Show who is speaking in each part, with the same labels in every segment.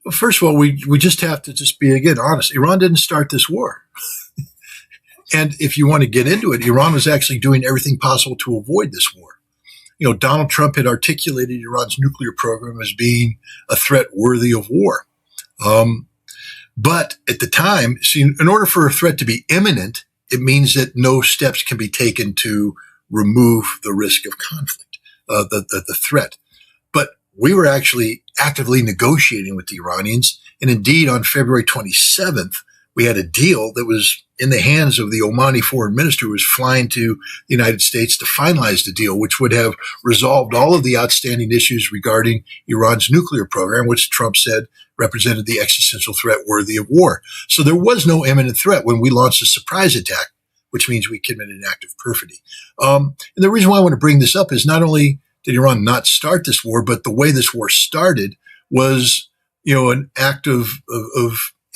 Speaker 1: Well, first of all, we just have to just be, again, honest. Iran didn't start this war. And if you want to get into it, Iran was actually doing everything possible to avoid this war. Donald Trump had articulated Iran's nuclear program as being a threat worthy of war. But at the time, see, in order for a threat to be imminent, it means that no steps can be taken to remove the risk of conflict, the threat. But we were actually actively negotiating with the Iranians. And indeed, on February 27th, we had a deal that was in the hands of the Omani foreign minister, who was flying to the United States to finalize the deal, which would have resolved all of the outstanding issues regarding Iran's nuclear program, which Trump said represented the existential threat worthy of war. So there was no imminent threat when we launched a surprise attack, which means we committed an act of perfidy. And the reason why I want to bring this up is not only did Iran not start this war, but the way this war started was, an act of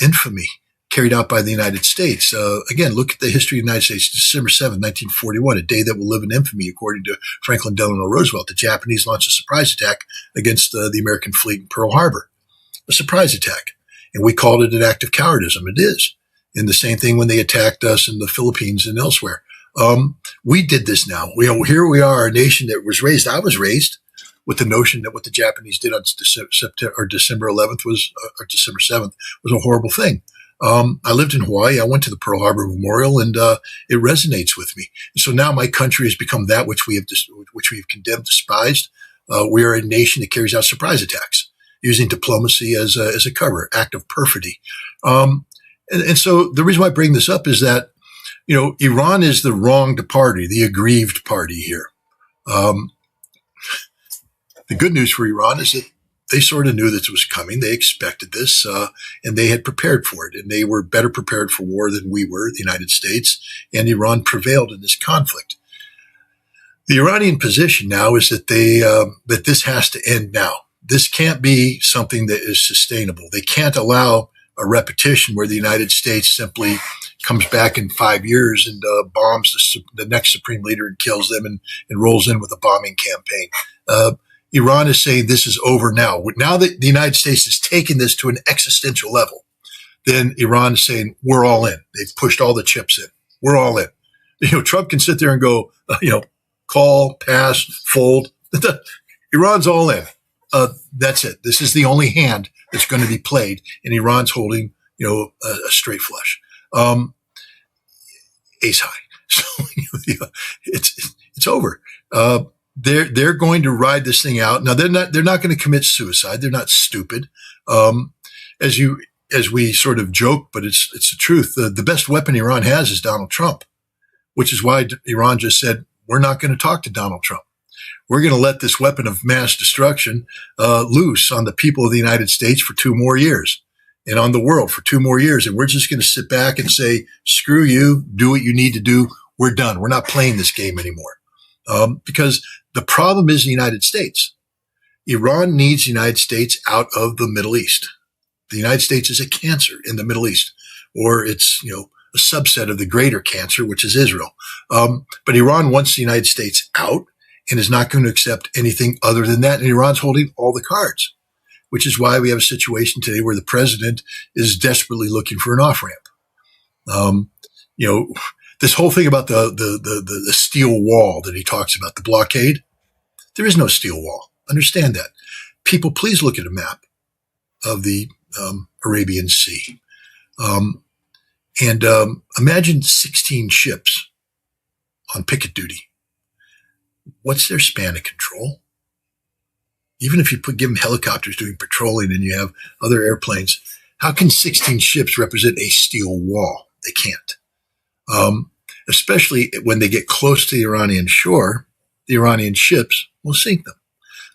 Speaker 1: infamy carried out by the United States. Again, look at the history of the United States. December 7th, 1941, a day that will live in infamy, according to Franklin Delano Roosevelt. The Japanese launched a surprise attack against the American fleet in Pearl Harbor. A surprise attack. And we called it an act of cowardice. It is. And the same thing when they attacked us in the Philippines and elsewhere. We did this now. Here we are, a nation that was raised. I was raised with the notion that what the Japanese did on December 11th or December 7th was a horrible thing. I lived in Hawaii. I went to the Pearl Harbor Memorial, and it resonates with me. And so now my country has become that which we have condemned, despised. We are a nation that carries out surprise attacks, using diplomacy as a cover, act of perfidy. And so the reason why I bring this up is that, Iran is the wronged party, the aggrieved party here. The good news for Iran is that they sort of knew this was coming. They expected this, and they had prepared for it. And they were better prepared for war than we were, the United States. And Iran prevailed in this conflict. The Iranian position now is that that this has to end now. This can't be something that is sustainable. They can't allow a repetition where the United States simply comes back in 5 years and bombs the next supreme leader and kills them and rolls in with a bombing campaign. Iran is saying this is over now. Now that the United States has taken this to an existential level, then Iran is saying, we're all in. They've pushed all the chips in. We're all in. Trump can sit there and go, call, pass, fold. Iran's all in. That's it. This is the only hand that's going to be played, and Iran's holding, a straight flush. Ace high. So it's over. They're going to ride this thing out. Now they're not going to commit suicide. They're not stupid. As we sort of joke, but it's the truth. The best weapon Iran has is Donald Trump, which is why Iran just said, we're not going to talk to Donald Trump. We're going to let this weapon of mass destruction loose on the people of the United States for 2 more years and on the world for 2 more years. And we're just going to sit back and say, screw you, do what you need to do. We're done. We're not playing this game anymore. Because the problem is the United States. Iran needs the United States out of the Middle East. The United States is a cancer in the Middle East, or it's, a subset of the greater cancer, which is Israel. But Iran wants the United States out and is not going to accept anything other than that. And Iran's holding all the cards, which is why we have a situation today where the president is desperately looking for an off-ramp. This whole thing about the steel wall that he talks about, the blockade, there is no steel wall. Understand that. People, please look at a map of the Arabian Sea. And imagine 16 ships on picket duty. What's their span of control? Even if you give them helicopters doing patrolling and you have other airplanes, how can 16 ships represent a steel wall? They can't. Especially when they get close to the Iranian shore, the Iranian ships will sink them.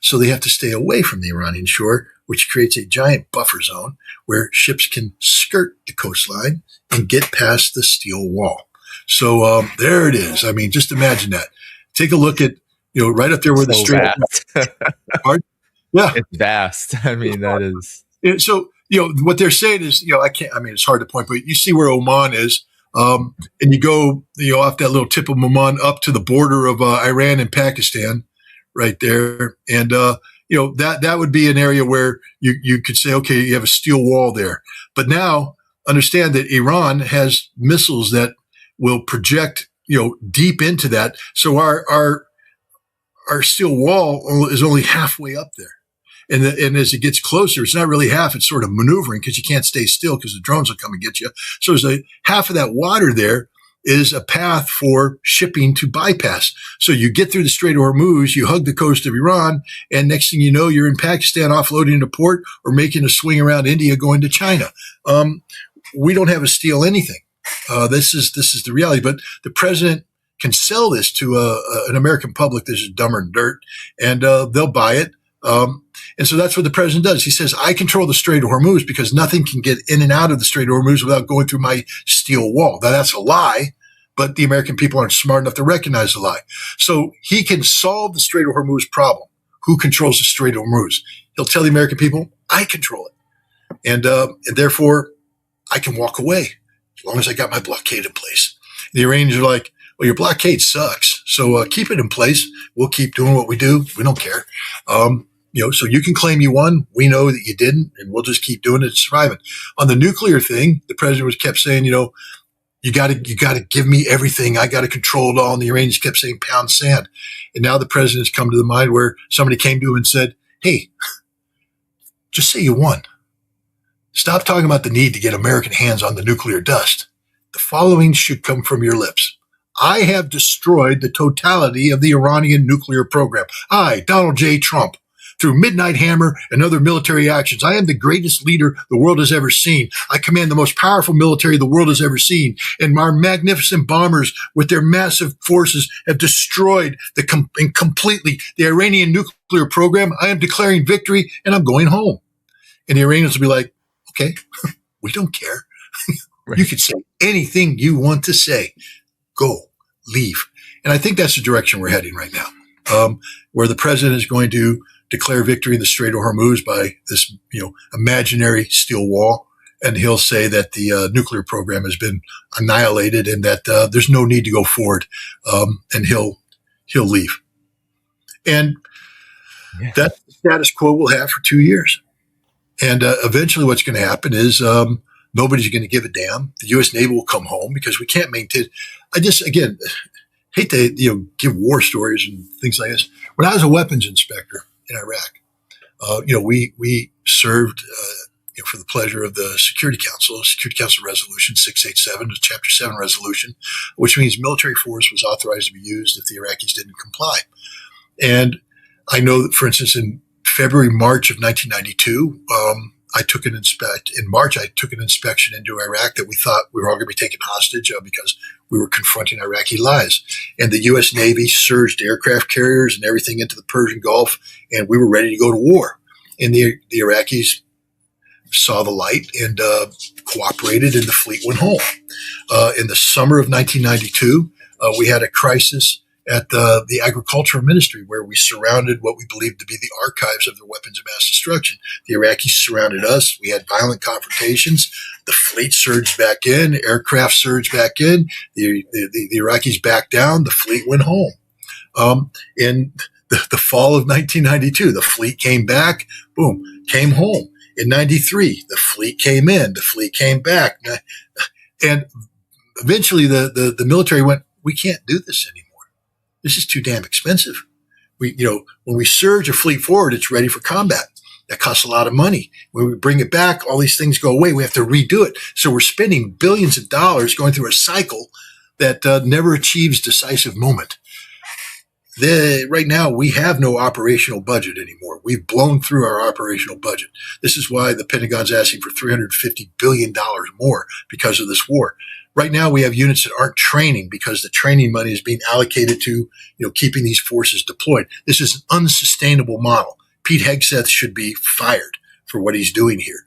Speaker 1: So they have to stay away from the Iranian shore, which creates a giant buffer zone where ships can skirt the coastline and get past the steel wall. So there it is. I mean, just imagine that. Take a look at, right up there where the Strait of Hormuz. Yeah.
Speaker 2: It's vast. I mean, that is.
Speaker 1: So, what they're saying is, it's hard to point, but you see where Oman is. And you go, off that little tip of Oman up to the border of Iran and Pakistan right there. And, that would be an area where you could say, okay, you have a steel wall there. But now understand that Iran has missiles that will project, deep into that. So our steel wall is only halfway up there. And as it gets closer, it's not really half. It's sort of maneuvering because you can't stay still because the drones will come and get you. So there's half of that water there is a path for shipping to bypass. So you get through the Strait of Hormuz, you hug the coast of Iran, and next thing you know, you're in Pakistan offloading into port or making a swing around India going to China. We don't have to steal anything. This is the reality. But the president can sell this to an American public that is dumber than dirt, and they'll buy it. And so that's what the president does. He says, I control the Strait of Hormuz because nothing can get in and out of the Strait of Hormuz without going through my steel wall. Now, that's a lie, but the American people aren't smart enough to recognize the lie. So he can solve the Strait of Hormuz problem. Who controls the Strait of Hormuz? He'll tell the American people, I control it. And therefore, I can walk away as long as I got my blockade in place. The Iranians are like, well, your blockade sucks. So keep it in place. We'll keep doing what we do. We don't care. So you can claim you won. We know that you didn't, and we'll just keep doing it and surviving. On the nuclear thing, the president kept saying, you got to give me everything. I got to control it all. And the Iranians kept saying pound sand. And now the president's come to the mind where somebody came to him and said, hey, just say you won. Stop talking about the need to get American hands on the nuclear dust. The following should come from your lips. I have destroyed the totality of the Iranian nuclear program. I, Donald J. Trump, through Midnight Hammer and other military actions, I am the greatest leader the world has ever seen. I command the most powerful military the world has ever seen. And our magnificent bombers with their massive forces have destroyed completely the Iranian nuclear program. I am declaring victory and I'm going home. And the Iranians will be like, okay, we don't care. Right. You can say anything you want to say. Go, leave. And I think that's the direction we're heading right now, where the president is going to declare victory in the Strait of Hormuz by this, imaginary steel wall. And he'll say that the nuclear program has been annihilated and that there's no need to go forward. And he'll leave. And that's the status quo we'll have for 2 years. And eventually what's going to happen is nobody's going to give a damn. The U.S. Navy will come home because we can't maintain. I just, again, hate to give war stories and things like this. When I was a weapons inspector in Iraq, we served for the pleasure of the Security Council Resolution 687, the Chapter 7 resolution, which means military force was authorized to be used if the Iraqis didn't comply. And I know that, for instance, in March of 1992, in March, I took an inspection into Iraq that we thought we were all going to be taken hostage because we were confronting Iraqi lies. And the U.S. Navy surged aircraft carriers and everything into the Persian Gulf, and we were ready to go to war. And the Iraqis saw the light and cooperated, and the fleet went home. In the summer of 1992, we had a crisis at the agricultural ministry where we surrounded what we believed to be the archives of their weapons of mass destruction. The Iraqis surrounded us. We had violent confrontations. The fleet surged back in. Aircraft surged back in. The Iraqis backed down. The fleet went home. In the fall of 1992, the fleet came back. Boom, came home. In 93, the fleet came in. The fleet came back. And eventually the military went, we can't do this anymore. This is too damn expensive. When we surge a fleet forward, it's ready for combat. That costs a lot of money. When we bring it back, all these things go away. We have to redo it. So we're spending billions of dollars going through a cycle that never achieves decisive moment. Right now, we have no operational budget anymore. We've blown through our operational budget. This is why the Pentagon's asking for $350 billion more because of this war. Right now, we have units that aren't training because the training money is being allocated to, keeping these forces deployed. This is an unsustainable model. Pete Hegseth should be fired for what he's doing here.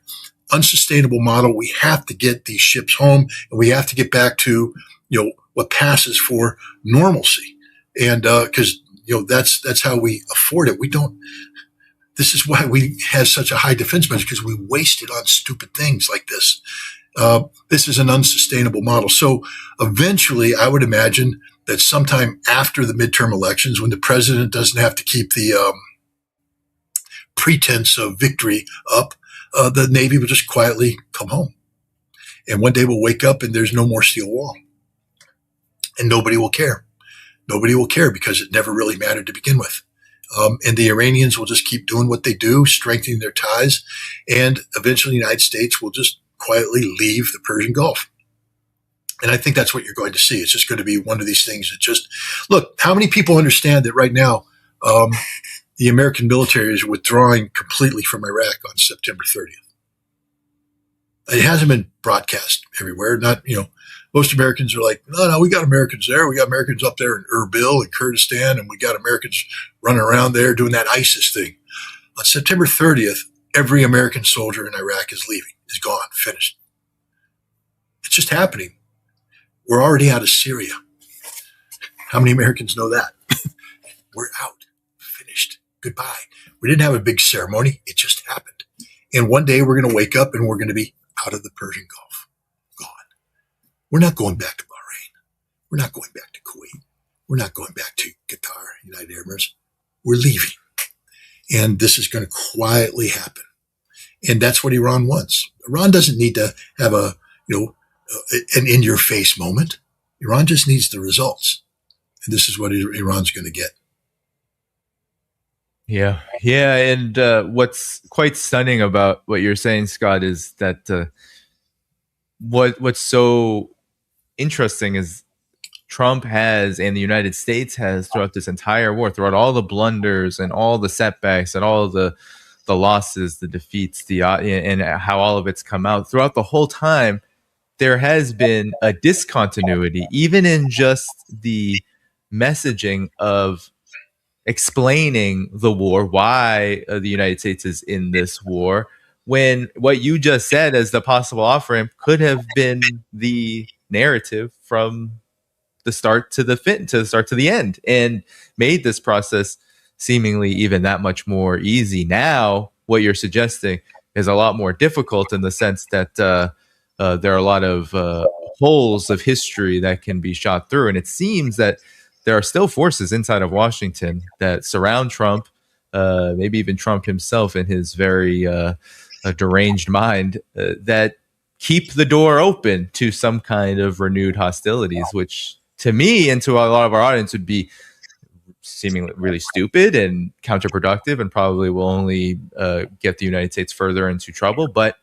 Speaker 1: Unsustainable model. We have to get these ships home, and we have to get back to, what passes for normalcy. And, cause, that's how we afford it. This is why we have such a high defense budget, because we waste it on stupid things like this. This is an unsustainable model. So eventually I would imagine that sometime after the midterm elections, when the president doesn't have to keep the pretense of victory up, the Navy will just quietly come home. And one day we'll wake up and there's no more steel wall. And nobody will care. Nobody will care because it never really mattered to begin with. And the Iranians will just keep doing what they do, strengthening their ties. And eventually the United States will just quietly leave the Persian Gulf. And I think that's what you're going to see. It's just going to be one of these things that just, look, how many people understand that right now the American military is withdrawing completely from Iraq on September 30th? It hasn't been broadcast everywhere. Not, most Americans are like, no, we got Americans there. We got Americans up there in Erbil and Kurdistan, and we got Americans running around there doing that ISIS thing. On September 30th, every American soldier in Iraq is leaving, is gone, finished. It's just happening. We're already out of Syria. How many Americans know that? We're out, finished, goodbye. We didn't have a big ceremony. It just happened. And one day we're going to wake up and we're going to be out of the Persian Gulf, gone. We're not going back to Bahrain. We're not going back to Kuwait. We're not going back to Qatar, United Arab Emirates. We're leaving. And this is going to quietly happen. And that's what Iran wants. Iran doesn't need to have an in-your-face moment. Iran just needs the results. And this is what Iran's going to get.
Speaker 2: Yeah. And what's quite stunning about what you're saying, Scott, is that what's so interesting is Trump has, and the United States has, throughout this entire war, throughout all the blunders and all the setbacks and all the losses, the defeats, and how all of it's come out, throughout the whole time, there has been a discontinuity, even in just the messaging of explaining the war, why the United States is in this war, when what you just said as the possible off-ramp could have been the narrative from the start to the end, and made this process seemingly even that much more easy. Now, what you're suggesting is a lot more difficult, in the sense that there are a lot of holes of history that can be shot through. And it seems that there are still forces inside of Washington that surround Trump, maybe even Trump himself in his very deranged mind, that keep the door open to some kind of renewed hostilities, which to me and to a lot of our audience would be seemingly really stupid and counterproductive, and probably will only get the United States further into trouble. But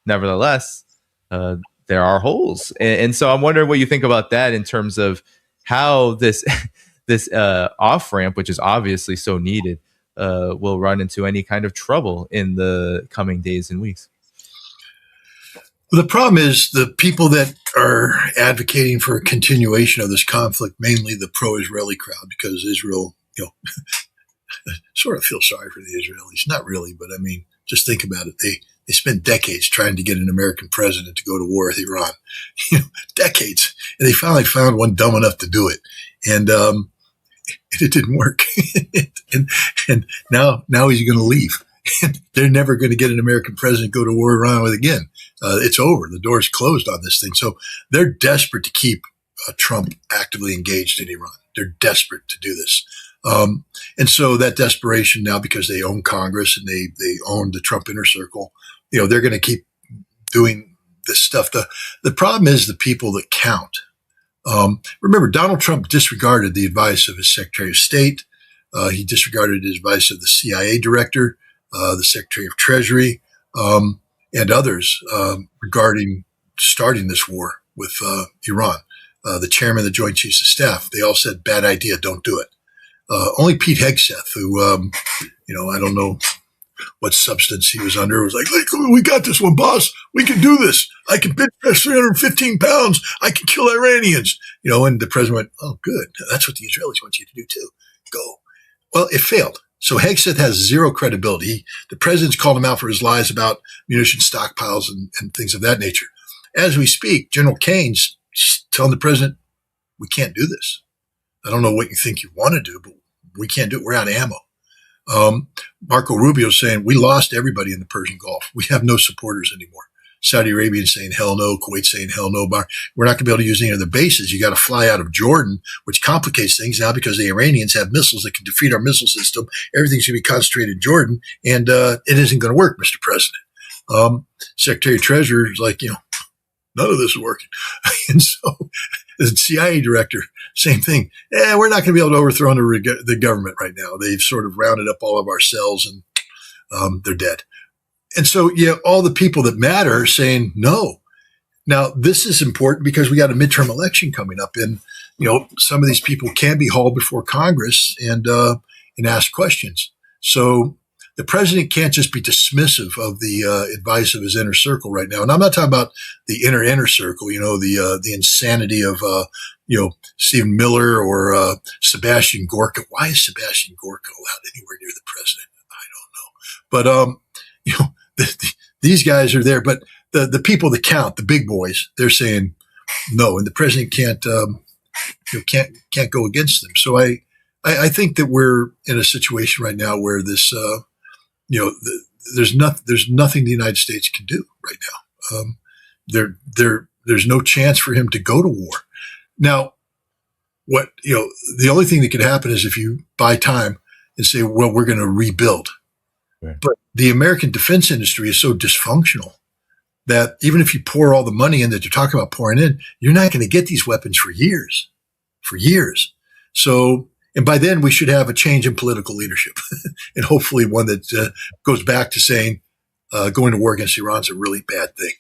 Speaker 2: nevertheless, there are holes. And so I'm wondering what you think about that, in terms of how this off-ramp, which is obviously so needed, will run into any kind of trouble in the coming days and weeks.
Speaker 1: Well, the problem is the people that are advocating for a continuation of this conflict, mainly the pro-Israeli crowd, because Israel, sort of feel sorry for the Israelis. Not really, but I mean, just think about it. They spent decades trying to get an American president to go to war with Iran. Decades. And they finally found one dumb enough to do it. And it didn't work. and now he's going to leave. And they're never going to get an American president to go to war with Iran again. It's over. The door's closed on this thing. So they're desperate to keep Trump actively engaged in Iran. They're desperate to do this. And so that desperation now, because they own Congress and they own the Trump inner circle, they're going to keep doing this stuff. The problem is the people that count. Remember, Donald Trump disregarded the advice of his Secretary of State. He disregarded the advice of the CIA director, the Secretary of Treasury, and others regarding starting this war with Iran. The chairman of the Joint Chiefs of Staff, they all said, bad idea, don't do it. Only Pete Hegseth, who, I don't know what substance he was under, was like, we got this one, boss. We can do this. I can bench press 315 pounds. I can kill Iranians. And the president went, oh, good. That's what the Israelis want you to do too. Go. Well, it failed. So Hegseth has zero credibility. The president's called him out for his lies about munition stockpiles and things of that nature. As we speak, General Kane's telling the president, we can't do this. I don't know what you think you want to do, but we can't do it. We're out of ammo. Marco Rubio's saying, we lost everybody in the Persian Gulf. We have no supporters anymore. Saudi Arabia saying hell no, Kuwait saying hell no, we're not going to be able to use any of the bases. You got to fly out of Jordan, which complicates things now because the Iranians have missiles that can defeat our missile system. Everything's going to be concentrated in Jordan, and it isn't going to work, Mr. President. Secretary of Treasury is like, none of this is working. And so the CIA director, same thing. We're not going to be able to overthrow the government right now. They've sort of rounded up all of our cells and they're dead. And so, all the people that matter are saying no. Now, this is important because we got a midterm election coming up, and some of these people can be hauled before Congress and ask questions. So the president can't just be dismissive of the advice of his inner circle right now. And I'm not talking about the inner circle, the insanity of Stephen Miller or Sebastian Gorka. Why is Sebastian Gorka allowed anywhere near the president? I don't know. But these guys are there, but the people that count, the big boys, they're saying no, and the president can't go against them. So I think that we're in a situation right now where this, there's nothing the United States can do right now. There's no chance for him to go to war. Now, the only thing that could happen is if you buy time and say, well, we're going to rebuild. Right. But the American defense industry is so dysfunctional that even if you pour all the money in that you're talking about pouring in, you're not going to get these weapons for years. So, and by then we should have a change in political leadership and hopefully one that goes back to saying going to war against Iran is a really bad thing.